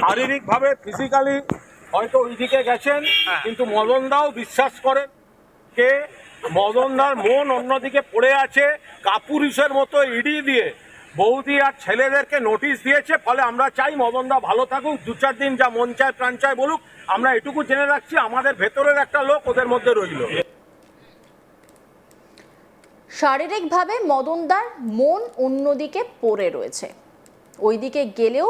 শারীরিকভাবে ফিজিক্যালি হয়তো ওইদিকে গেছেন, কিন্তু মদনদাও বিশ্বাস করেন যে মদনদার মন অন্যদিকে পড়ে আছে। কাপুরুষের মতো ইডি দিয়ে বৌদি আর ছেলেদেরকে নোটিশ দিয়েছে। ফলে আমরা চাই মদনদা ভালো থাকুক, 2-4 দিন যা মন চায় প্রাণ চায় বলুক। আমরা এটুকু জেনে রাখছি, আমাদের ভেতরের একটা লোক ওদের মধ্যে রইল। শারীরিকভাবে মদনদার মন অন্যদিকে পড়ে রয়েছে, ওইদিকে গেলেও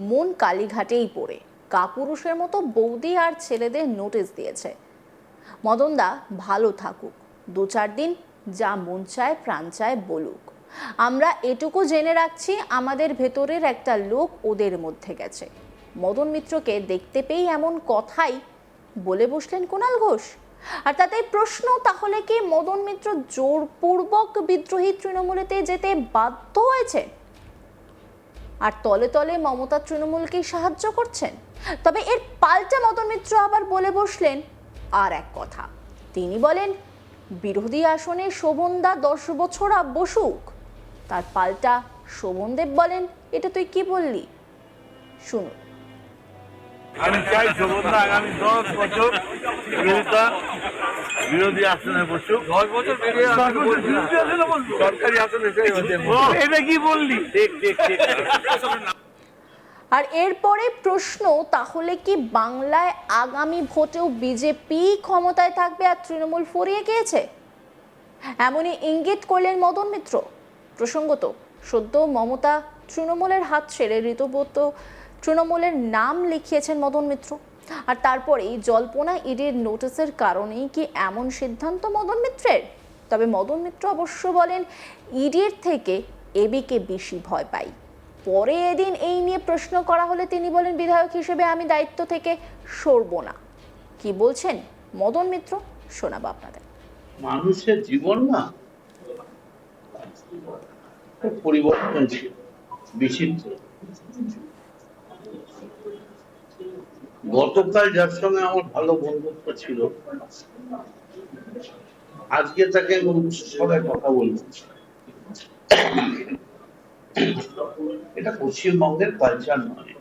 মন কালীঘাটেই পড়ে। কাপুরুষের মতো বৌদি আর ছেলেদের নোটিশ দিয়েছে। মদনদা ভালো থাকুক, 2-4 দিন যা মন চায় প্রাণ চায় বলুক। আমরা এটুকু জেনে রাখছি, আমাদের ভেতরের একটা লোক ওদের মধ্যে গেছে। মদন মিত্রকে দেখতে পেয়েই এমন কথাই বলে বসলেন কুণাল ঘোষ। আর তাতে প্রশ্ন, তাহলে কি মদন মিত্র জোরপূর্বক বিদ্রোহী তৃণমূলেতে যেতে বাধ্য হয়েছে? আর তলে তলে মমতা তৃণমূলকে সাহায্য করছেন? তবে এর পাল্টা মদন মিত্র আবার বলে বসলেন আর এক কথা। তিনি বলেন, বিরোধী আসনে শোভনদা 10 বছর বসুক। তার পাল্টা শোভনদেব বলেন, এটা তুই কি বললি? শুনুন। আমি চাই শোভনদা আগামী 10 বছর বিরোধী আসনে বসুক। 10 বছর সরকারি আসনে। এটা কি বললি? ঠিক ঠিক ঠিক। আর এরপরে প্রশ্ন, তাহলে কি বাংলায় আগামী ভোটেও বিজেপি ক্ষমতায় থাকবে আর তৃণমূল ফুরিয়ে গিয়েছে? এমনই ইঙ্গিত করলেন মদন মিত্র। প্রসঙ্গত, সদ্য মমতা তৃণমূলের হাত ছেড়ে ঋতব্রত তৃণমূলের নাম লিখিয়েছেন মদন মিত্র। আর তারপরেই জল্পনা, ইডির নোটিশের কারণেই কি এমন সিদ্ধান্ত মদন মিত্রের? তবে মদন মিত্র অবশ্য বলেন, ইডির থেকে এবিকে বেশি ভয় পাই। পরে এদিন এই নিয়ে প্রশ্ন করা হলে তিনি বলেন, বিধায়ক হিসেবে আমি দায়িত্ব থেকে সরব না। কি বলছেন মদন মিত্র, শোনাবো আপনাদের। মানুষের জীবন না খুব পরিবর্তনশীল, বিচিত্র। গতকাল যার সঙ্গে আমার ভালো বন্ধুত্ব ছিল, আজকে তাকে সবাই কথা বলবো। এটা পশ্চিমবঙ্গের কালচার নয়,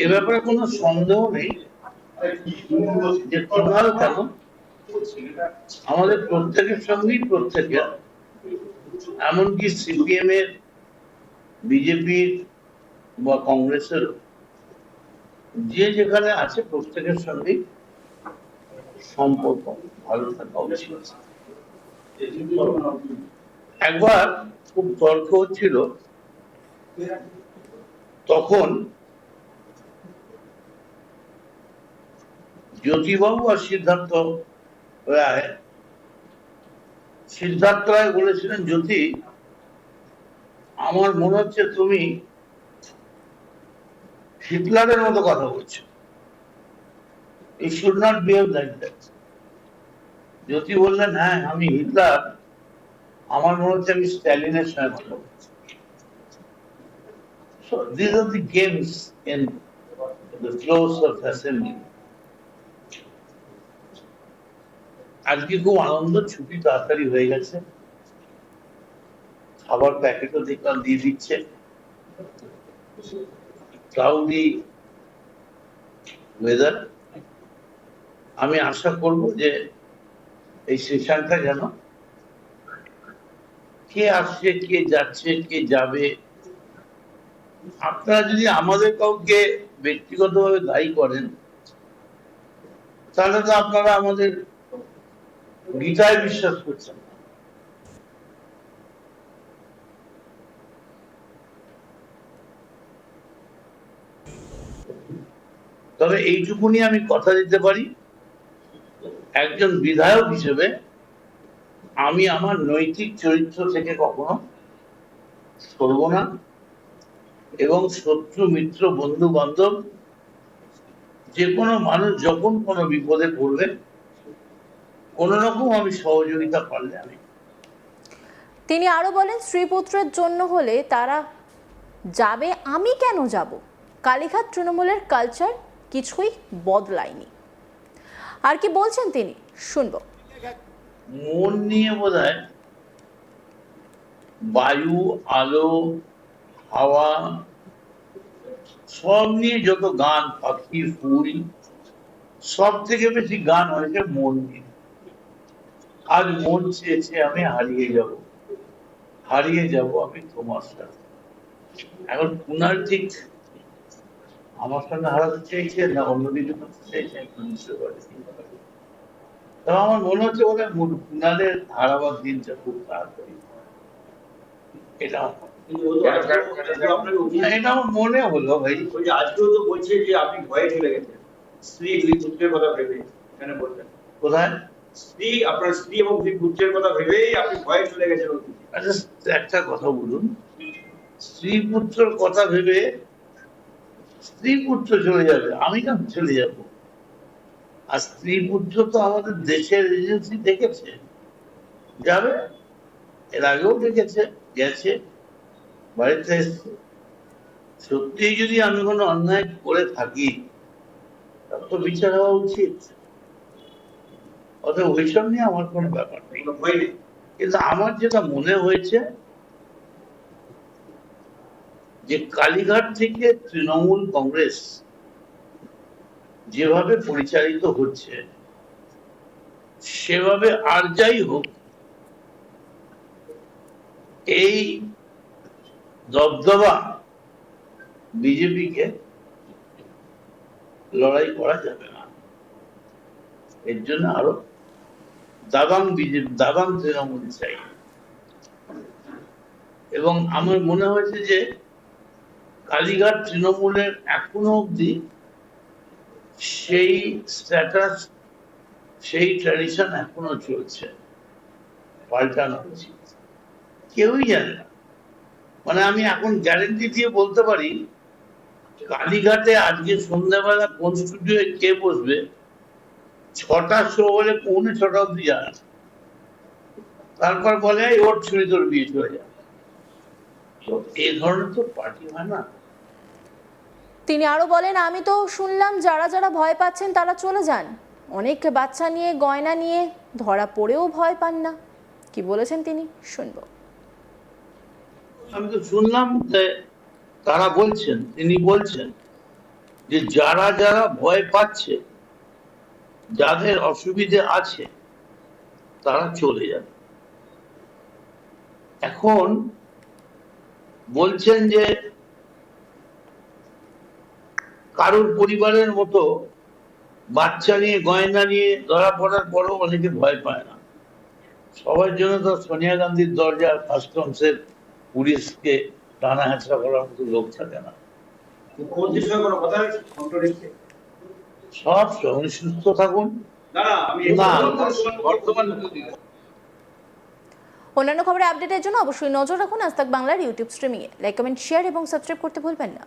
এ ব্যাপারে কোনো সন্দেহ নেই যে কুণাল কেন আমাদের প্রত্যেকের সঙ্গেই প্রত্যেকের, এমনকি সিপিএম এর, বিজেপির বা কংগ্রেসের, যে যেখানে আছে প্রত্যেকের সঙ্গেই সম্পর্ক ভালো থাকা উচিত। একবার খুব তর্ক হচ্ছিল, তখন জ্যোতিবাবু আর সিদ্ধার্থ রায় বলেছিলেন, জ্যোতি আমার মনে হচ্ছে তুমি হিটলারের মতো কথা বলছো, এই should not behave like that. Jyoti বললেন, হ্যাঁ আমি হিটলার, আমার মনে হচ্ছে আমি স্ট্যালিনের সঙ্গে কথা বলছি। So these are the games in the flows of assembly. আজকে খুব আনন্দ, ছুটি তাড়াতাড়ি হয়ে গেছে, খাবার প্যাকেটও দেখলাম দিয়ে দিচ্ছে, ক্লাউডি ওয়েদার। আমি আশা করব যে এই সেশনটা যেন কে আসছে, কে যাচ্ছে, কে যাবে, আপনারা যদি আমাদের কাউকে ব্যক্তিগতভাবে দায়ী করেন, তাহলে তো আপনারা আমাদের গীতায় বিশ্বাস করছেন না। তবে এইটুকুনি আমি কথা দিতে পারি, একজন বিধায়ক হিসেবে আমি আমার নৈতিক চরিত্র থেকে কখনো সরব না, এবং শত্রু মিত্র বন্ধু বান্ধব যে কোনো মানুষ যখন কোনো বিপদে পড়বে, কোন রকম আমি সহযোগিতা পারলে আমি। তিনি আরো বলেন, স্ত্রীপুত্রের জন্য হলে তারা যাবে, আমি কেন যাব? কালীঘাট তৃণমূলের কালচার কিছুই বদলায়নি। আর কি বলছেন তিনি, শুনবো। মন নিয়ে বোধহয় বায়ু, আলো, হাওয়া, সব নিয়ে যত গান, পাখি, ফুল, সব থেকে বেশি গান হয়েছে মন নিয়ে। আজ মন চেয়েছে আমি হারিয়ে যাব আমি তোমার সাথে। এখন কুনাল ঠিক আমার সঙ্গে হারাতে চাইছে না অন্যদিকে করতে চাইছে আমি বুঝতে পারছি না। তবে আমার মনে হচ্ছে ওদের কুনালের হারাবার দিনটা খুব তাড়াতাড়ি। এটা এটা আমার মনে হলো ভাই। আজকেও তো বলছে যে আপনি ভয়ে চলে গেছেন স্ত্রী পুত্রের কথা ভেবে, এখানে বললেন কোথায় আপনার স্ত্রী এবং পুত্রের কথা ভেবেই আপনি ভয়ে চলে গেছেন। আচ্ছা একটা কথা বলুন, স্ত্রী পুত্রের কথা ভেবে স্ত্রী পুত্র চলে যাবে, আমি কেন চলে যাব? আর স্ত্রী পুত্র তো আমাদের দেশের এজেন্সি দেখেছে, যাবে, এর আগেও দেখেছে, গেছে, বাড়িতে এসছে। সত্যি যদি আমি কোনো অন্যায় করে থাকি তার তো বিচার হওয়া উচিত। অতএব ওইসব নিয়ে আমার কোনো ব্যাপার নেই। কিন্তু আমার যেটা মনে হয়েছে যে কালীঘাট থেকে তৃণমূল কংগ্রেস যেভাবে পরিচালিত হচ্ছে সেভাবে আর যাই হোক এই দবদবা বিজেপিকে লড়াই করা যাবে না। এর জন্য আরো দাবাং তৃণমূল চাই। এবং আমার মনে হয়েছে যে কালীঘাট তৃণমূলের এখনো অব্দি সেই স্ট্যাটাস, সেই ট্র্যাডিশন এখনো চলছে, পাল্টানো উচিত। কেউই জানে না, মানে আমি এখন গ্যারেন্টি দিয়ে বলতে পারি কালীঘাটে আজকে সন্ধ্যাবেলা কোন স্টুডিওয়ে কে বসবে 6টার শো হলে 6:45 অব্দি যায়, তারপর বলে ওর ছুরি তোর বিয়ে চলে যায়। তো এই ধরনের তো পার্টি হয় না। তিনি আরো বলেন, আমি তো শুনলাম যারা যারা ভয় পাচ্ছেন তারা চলে যান, অনেক বাচ্চা নিয়ে গয়না নিয়ে ধরা পড়েও ভয় পান না। কি বলেছেন তিনি, শুনবো। আমি তো শুনলাম যে তারা বলছেন, তিনি বলছেন যে যারা যারা ভয় পাচ্ছে, যাদের অসুবিধে আছে তারা চলে যাবে। এখন বলছেন যে কারোর পরিবারের মতো বাচ্চা নিয়ে গয়না নিয়ে ধরা পড়ার পরও অনেকে ভয় পায় না। সবার জন্য তো সোনিয়া গান্ধীর দরজা কাস্টমসের পুলিশকে টানা হেঁচড়া করার মতো লোক থাকে না। মুখ্যমন্ত্রীর সঙ্গে কোনো কথা হয়েছে ফোনটা রেখে? সব উনি সুস্থ থাকুন। না আমি বর্তমান অন্যান্য খবরের আপডেটের জন্য অবশ্যই নজর রাখুন আজ তাক বাংলার ইউটিউব স্ট্রিমিংয়ে। লাইক, কমেন্ট, শেয়ার এবং সাবস্ক্রাইব করতে ভুলবেন না।